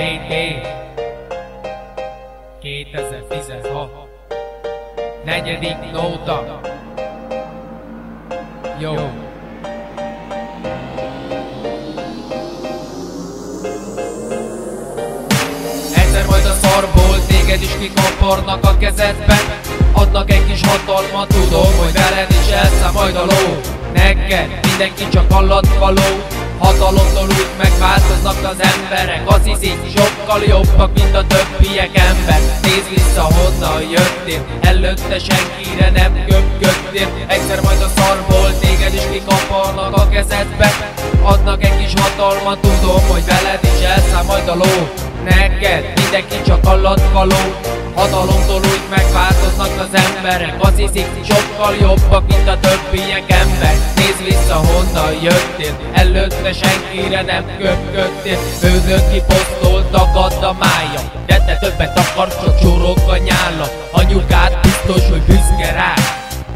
TT 2016 negyedik nóta. Jó. Egyszer majd a szarból téged is kikaparnak a kezedben, adnak egy kis hatalmat, tudom, hogy veled is elszáll majd a ló. Neked mindenki csak alattvaló, hatalomtól úgy megváltoznak az emberek. Azt hiszik, sokkal jobbak, mint a többiek ember. Nézd vissza, honnan jöttél, előtte senkire nem köpködtél. Egyszer majd a szarból téged is kikaparnak a kezedbe, adnak egy kis hatalmat, tudom, hogy veled is elszáll majd a ló. Neked mindenki csak alattvaló, hatalomtól úgy megváltoznak az emberek. Azt hiszik, sokkal jobbak, mint a többiek ember. Nézd vissza, honnan jöttél, előtte senkire nem köpködtél. Főnök kiposztoltak a mája, de te többet akarsz, csak csorog a nyála. Anyukád biztos, hogy büszke rád,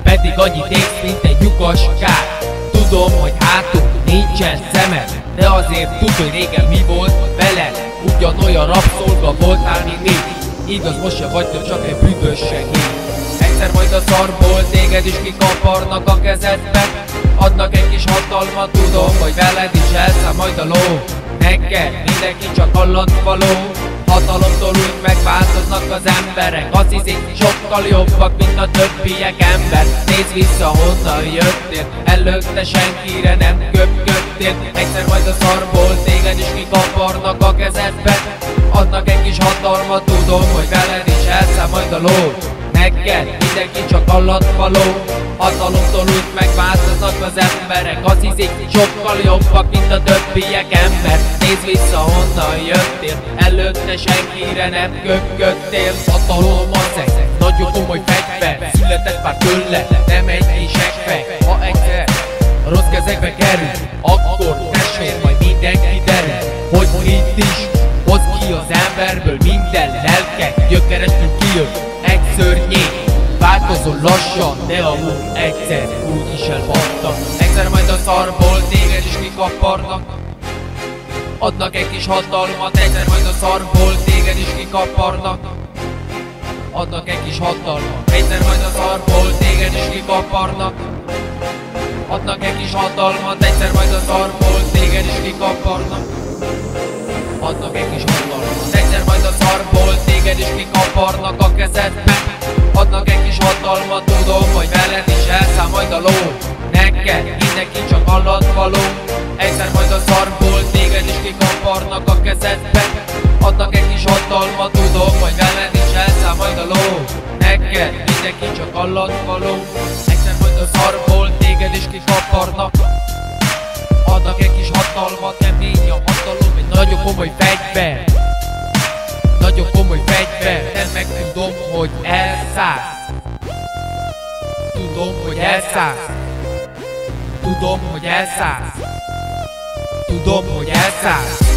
pedig annyit ész, mint egy lyukas kár. Tudom, hogy hátul nincsen szemed, de azért tudd, hogy régen mi volt veled. Ugyanolyan rabszolga voltál, mint mi. Igaz, most se vagy, csak egy büdös segély. Egyszer majd a szarból téged is kikaparnak a kezedbe, adnak egy kis hatalmat, tudom, hogy veled is elszáll majd a ló. Neked mindenki csak alattvaló, hatalomtól úgy megváltoznak az emberek. Azt hiszik, sokkal jobbak, mint a többiek ember. Nézd vissza, honnan jöttél, előtte senkire nem köpködtél. Egyszer majd a szarból téged is kikaparnak a kezedbe, adnak egy kis hatalmat, tudom, hogy veled is elszáll majd a ló. Neked mindenki csak alattvaló, hatalomtól úgy megváltoznak az emberek. Azt hiszik, sokkal jobbak, mint a többiek ember. Nézd vissza, honnan jöttél, előtte senkire nem köpködtél. Hatalom az egy nagyon komoly fegyver, született már tőle, nem egy kis ekfej. Ha egyszer rossz kezekbe kerül, akkor tessék, majd mindenki derül, hogy itt is hozd ki az emberből minden lelket. Gyökerestül kijön egy szörnyék, változol lassan, de amúgy egyszer úgy is elhattak. Egyszer majd a szarból téged is kikaparnak, adnak egy kis hatalmat. Egyszer majd a szarból téged is kikaparnak, adnak egy kis hatalmat. Egyszer majd a szarból téged is kikaparnak, adnak egy kis hatalmat. Egyszer majd a szarból téged is kikaparnak, adnak egy kis hatalmat. Egyszer majd a szarból téged is kikaparnak a kezedbe, adnak egy kis hatalmat, tudom, hogy veled is elszáll majd a ló. Neked mindenki csak alattvaló, egyszer majd a szarból téged is kikaparnak a kezedbe, adnak egy kis hatalmat, tudom, hogy veled is elszáll majd a ló. Neked mindenki csak alattvaló, egyszer majd a szarból téged is kikaparnak, adnak egy kis hatalmat. Kemény a hatalom, egy nagyon komoly fegyver, nagyon komoly fegyver. De meg tudom, hogy elszállsz, tudom, hogy elszállsz, tudom, hogy elszállsz, tudom, hogy elszállsz.